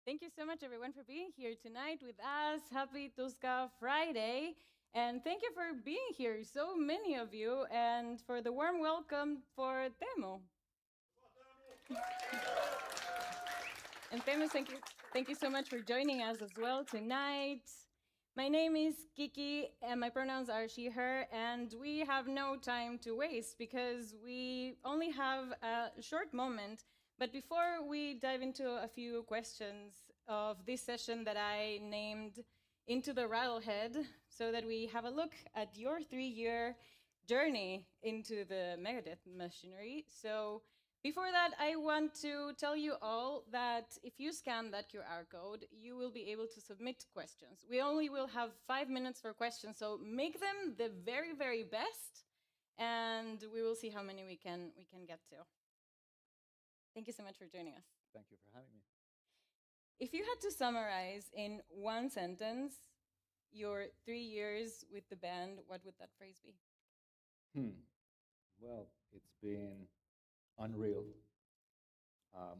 Thank you so much, everyone, for being here tonight with us. Happy Tuska Friday. And thank you for being here, so many of you, and for the warm welcome for Teemu. And Teemu, thank you so much for joining us as well tonight. My name is Kiki, and my pronouns are she, her, and we have no time to waste because we only have a short moment. But before we dive into a few questions of this session that I named Into the Rattlehead, so that we have a look at your 3-year journey into the Megadeth machinery. So before that, I want to tell you all that if you scan that QR code, you will be able to submit questions. We only will have 5 minutes for questions, so make them the very, very best, and we will see how many we can get to. Thank you so much for joining us. Thank you for having me. If you had to summarize in one sentence your 3 years with the band, what would that phrase be? Well, it's been unreal,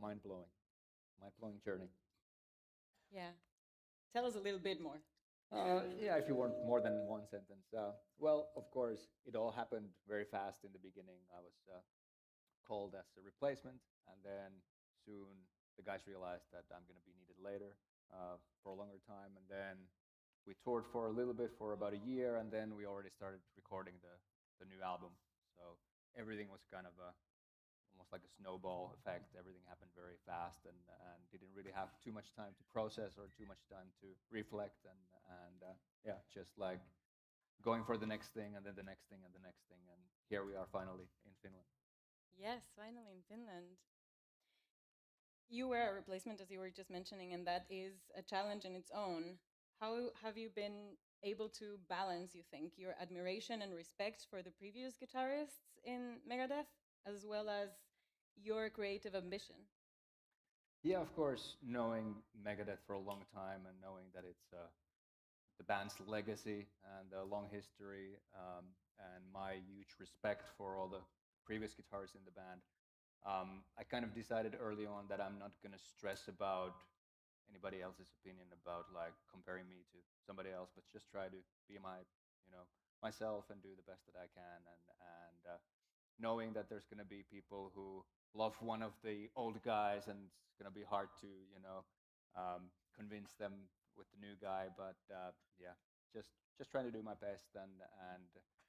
mind-blowing, mind-blowing journey. Yeah. Tell us a little bit more. Yeah, if you want more than one sentence. Well, of course, it all happened very fast in the beginning. I was called as a replacement, and then soon the guys realized that I'm going to be needed later for a longer time, and then we toured for a little bit for about a year, and then we already started recording the new album. So everything was kind of almost like a snowball effect. Everything happened very fast, and didn't really have too much time to process or too much time to reflect, and yeah, just like going for the next thing, and then the next thing, and the next thing, and here we are finally in Finland. Yes, finally in Finland. You were a replacement, as you were just mentioning, and that is a challenge in its own. How have you been able to balance, you think, your admiration and respect for the previous guitarists in Megadeth, as well as your creative ambition? Yeah, of course, knowing Megadeth for a long time and knowing that it's the band's legacy and a long history, and my huge respect for all the previous guitarists in the band, I kind of decided early on that I'm not going to stress about anybody else's opinion about like comparing me to somebody else, but just try to be myself and do the best that I can, and knowing that there's going to be people who love one of the old guys, and it's going to be hard to convince them with the new guy, but yeah, just trying to do my best, and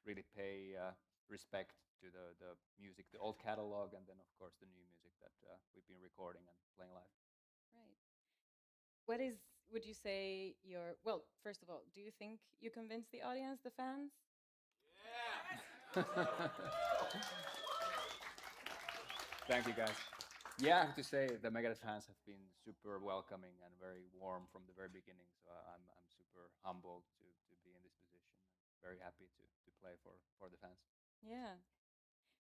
really pay respect to the music, the old catalog, and then of course the new music that we've been recording and playing live. Right. What is, would you say, your, well, first of all, do you think you convinced the audience, the fans? Thank you, guys. Yeah, I have to say the Megadeth fans have been super welcoming and very warm from the very beginning. So I'm super humbled to be in this position. Very happy to play for the fans. Yeah.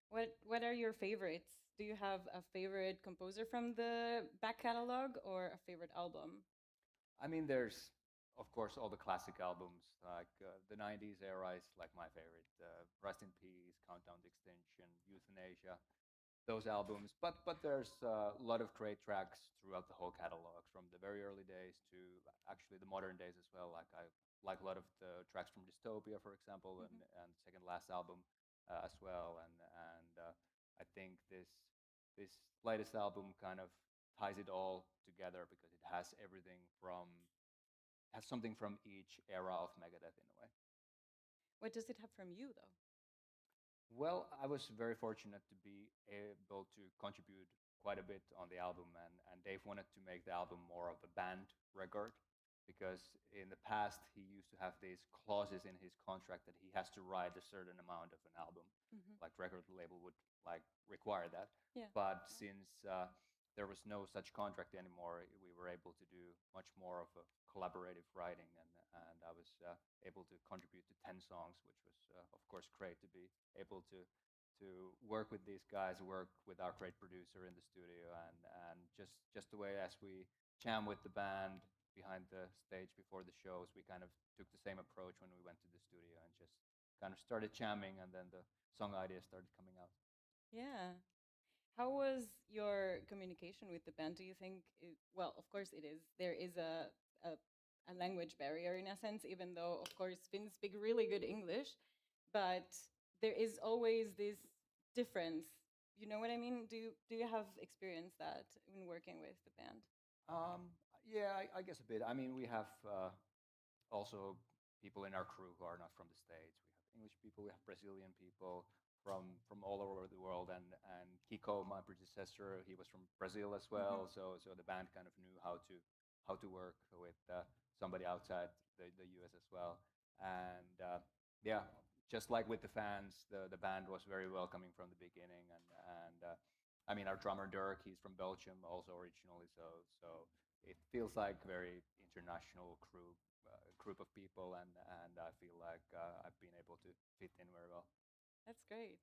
What are your favorites? Do you have a favorite composer from the back catalog or a favorite album? I mean, there's of course all the classic albums, like the '90s era is like my favorite. Rest in Peace, Countdown to Extinction, Euthanasia, those albums. But there's a lot of great tracks throughout the whole catalog, from the very early days to actually the modern days as well. Like I like a lot of the tracks from Dystopia, for example, and second last album as well. And I think this latest album kind of ties it all together because it has everything from has something from each era of Megadeth in a way. What does it have from you, though? Well, I was very fortunate to be able to contribute quite a bit on the album, and Dave wanted to make the album more of a band record because in the past he used to have these clauses in his contract that he has to write a certain amount of an album, like record label would like require that. Yeah. But since there was no such contract anymore, we were able to do much more of a collaborative writing, and I was able to contribute to 10 songs, which was of course great to be able to work with these guys, work with our great producer in the studio, and just the way as we jam with the band behind the stage before the shows, we kind of took the same approach when we went to the studio and just kind of started jamming, and then the song ideas started coming out. Yeah. How was your communication with the band? Do you think, well, of course it is. There is a language barrier in a sense, even though, of course, Finns speak really good English, but there is always this difference. You know what I mean? Do you have experienced that in working with the band? Um, yeah, I guess a bit. I mean, we have also people in our crew who are not from the States. We have English people, we have Brazilian people from all over the world, and Kiko, my predecessor, he was from Brazil as well. So the band kind of knew how to work with somebody outside the US as well. And yeah, just like with the fans, the band was very welcoming from the beginning. And I mean, our drummer Dirk, he's from Belgium also originally. So it feels like a very international group of people, and I feel like I've been able to fit in very well. That's great.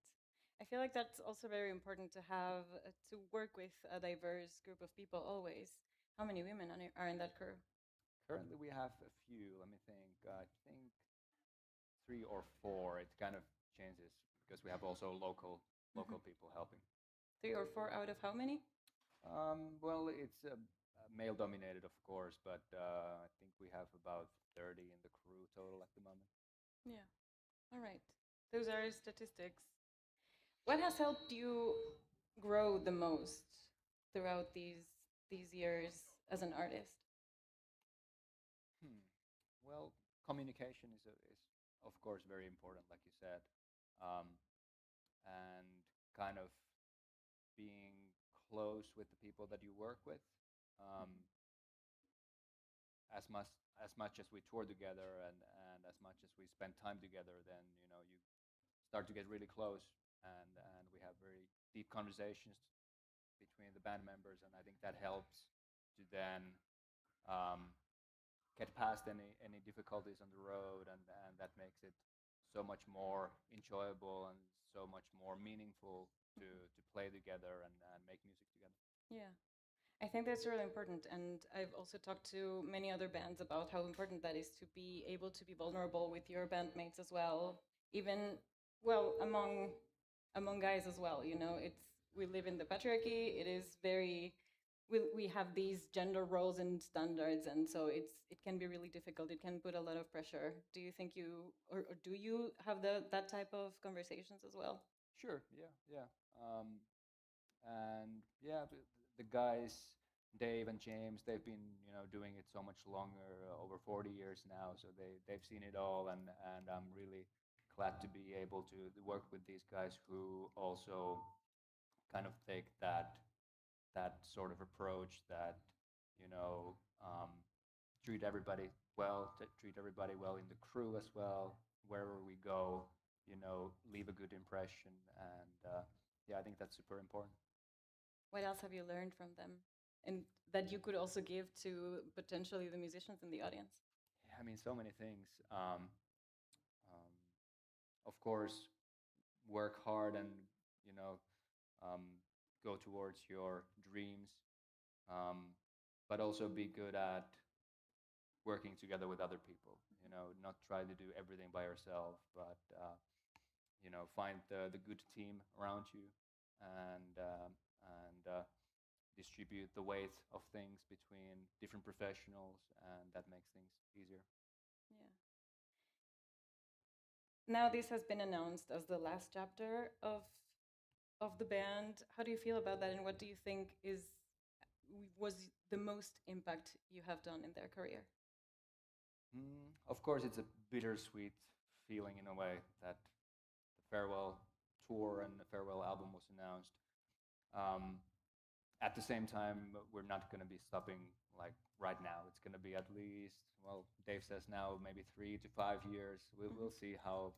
I feel like that's also very important to have to work with a diverse group of people always. How many women are in that crew? Currently, we have a few. Let me think. I think three or four. It kind of changes because we have also local people helping. Three or four out of how many? Well, it's male dominated, of course, but I think we have about 30 in the crew total at the moment. Yeah. All right. Those are statistics. What has helped you grow the most throughout these years as an artist? Hmm. Well, communication is of course very important, like you said, um, and kind of being close with the people that you work with. Um, as much as we tour together, and as much as we spend time together, then you start to get really close, and we have very deep conversations between the band members, and I think that helps to then um, get past any difficulties on the road, and that makes it so much more enjoyable and so much more meaningful to play together and make music together. Yeah. I think that's really important. And I've also talked to many other bands about how important that is to be able to be vulnerable with your bandmates as well. Even, well, among guys as well. It's we live in the patriarchy. It is very we have these gender roles and standards, and so it can be really difficult. It can put a lot of pressure. Do you think or do you have that type of conversations as well? Sure, yeah, yeah. And yeah, the guys, Dave and James, they've been doing it so much longer, over 40 years now. So they've seen it all, and I'm really glad to be able to work with these guys who also kind of take that sort of approach that you know um, treat everybody well, treat everybody well in the crew as well, wherever we go. Leave a good impression, and yeah, I think that's super important. What else have you learned from them? And that you could also give to potentially the musicians in the audience? Yeah, I mean, so many things. Um, of course, work hard and you know um, go towards your dreams, um, but also be good at working together with other people. Not try to do everything by yourself, but find the good team around you, and distribute the weight of things between different professionals, and that makes things easier. Yeah. Now this has been announced as the last chapter of the band. How do you feel about that, and what do you think was the most impact you have done in their career? Of course, it's a bittersweet feeling in a way that the farewell tour and the farewell album was announced. Um, at the same time, we're not going to be stopping like right now. It's going to be at least, well, Dave says now maybe 3 to 5 years. We'll see how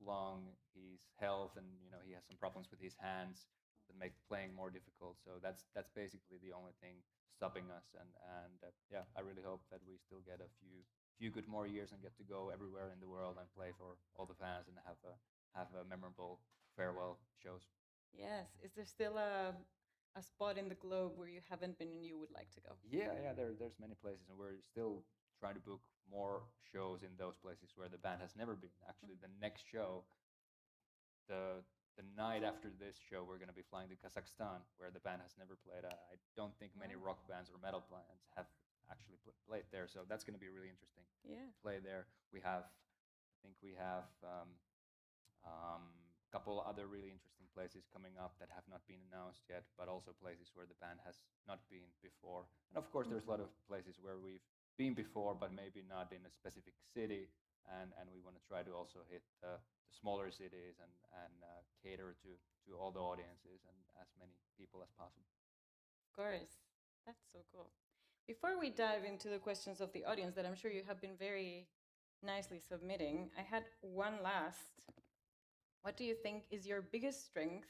long his health, and he has some problems with his hands that make playing more difficult. So that's basically the only thing stopping us. And yeah, I really hope that we still get a few good more years and get to go everywhere in the world and play for all the fans and have a memorable farewell shows. Yes. Is there still a spot in the globe where you haven't been and you would like to go? Yeah. There's many places, and we're still trying to book more shows in those places where the band has never been. Actually, the next show, the the night after this show, we're going to be flying to Kazakhstan, where the band has never played. I don't think many rock bands or metal bands have actually played there, so that's going to be really interesting. Yeah. To play there. I think we have a couple other really interesting places coming up that have not been announced yet, but also places where the band has not been before. And of course, there's a lot of places where we've been before, but maybe not in a specific city. And we want to try to also hit the smaller cities and cater to all the audiences and as many people as possible. Of course. That's so cool. Before we dive into the questions of the audience that I'm sure you have been very nicely submitting, I had one last. What do you think is your biggest strength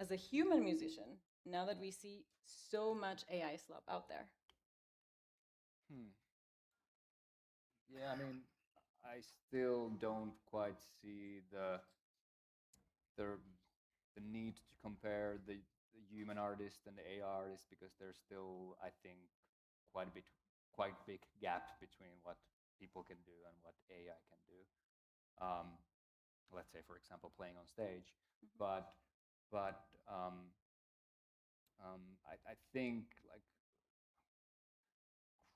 as a human musician now that we see so much AI slop out there? Yeah, I mean, I still don't quite see the need to compare the human artist and the AI artist because there's still, I think, quite big gap between what people can do and what AI can do. Let's say, for example, playing on stage, but I think like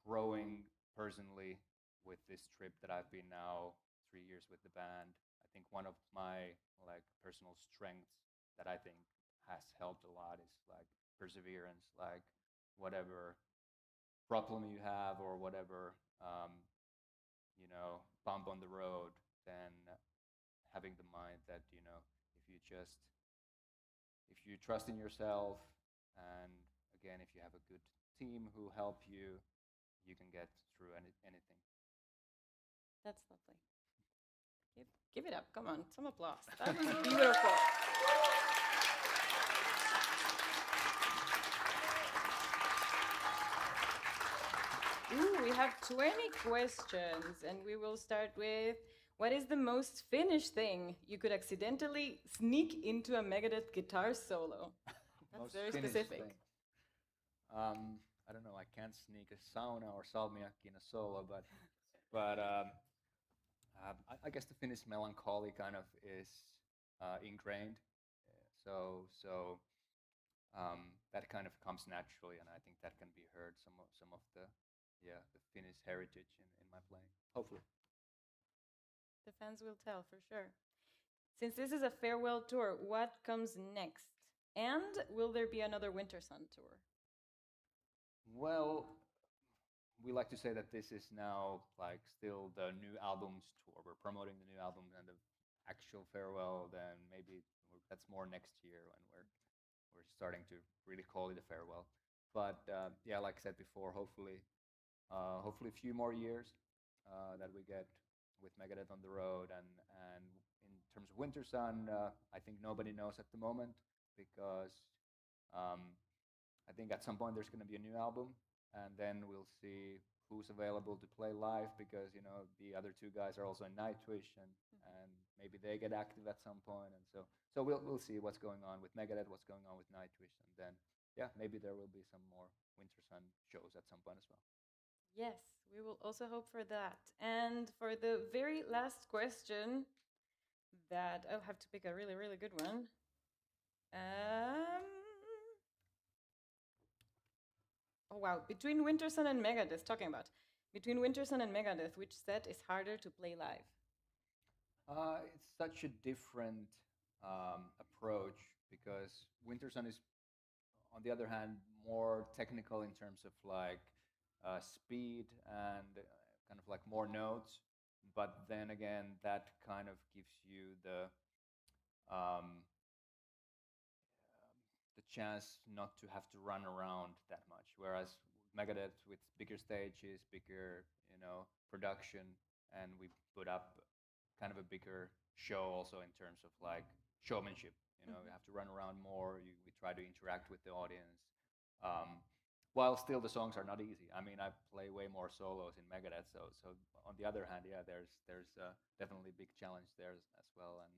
growing personally with this trip that I've been now 3 years with the band. I think one of my like personal strengths that I think has helped a lot is like perseverance, like whatever problem you have or whatever bump on the road, then having the mind that if you trust in yourself, and again if you have a good team who help you, you can get through anything. That's lovely. Give it up. Come on, some applause. That was beautiful. Ooh, we have 20 questions, and we will start with, what is the most Finnish thing you could accidentally sneak into a Megadeth guitar solo? That's Most very Finnish specific. thing. I don't know. I can't sneak a sauna or salmiakki in a solo, but I guess the Finnish melancholy kind of is ingrained. So that kind of comes naturally, and I think that can be heard some of the Finnish heritage in my playing. Hopefully. The fans will tell for sure. Since this is a farewell tour, what comes next? And will there be another Winter Sun tour? Well, we like to say that this is now like still the new albums tour. We're promoting the new album, and the actual farewell then maybe that's more next year when we're starting to really call it a farewell. But yeah, like I said before, hopefully a few more years that we get with Megadeth on the road. And in terms of Winter Sun, I think nobody knows at the moment because I think at some point there's going to be a new album, and then we'll see who's available to play live because the other two guys are also in Nightwish, and maybe they get active at some point, and so we'll see what's going on with Megadeth, what's going on with Nightwish, and then yeah, maybe there will be some more Winter Sun shows at some point as well. Yes, we will also hope for that. And for the very last question, that I'll have to pick a really, really good one. Oh wow, between Winter Sun and Megadeth, between Winter Sun and Megadeth, which set is harder to play live? It's such a different approach because Winter Sun is, on the other hand, more technical in terms of like speed and kind of like more notes. But then again, that kind of gives you the chance not to have to run around that much. Whereas Megadeth with bigger stages, bigger production, and we put up kind of a bigger show also in terms of like showmanship. You have to run around more. We try to interact with the audience. While still the songs are not easy. I mean, I play way more solos in Megadeth, so on the other hand, yeah, there's definitely a big challenge there as well, and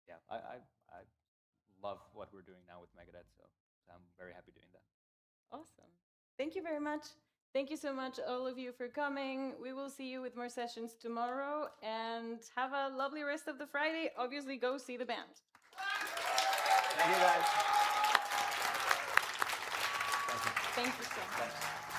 yeah, I love what we're doing now with Megadeth, so I'm very happy doing that. Awesome. Thank you very much. Thank you so much, all of you, for coming. We will see you with more sessions tomorrow, and have a lovely rest of the Friday. Obviously, go see the band. Thank you, guys. Thank you so much.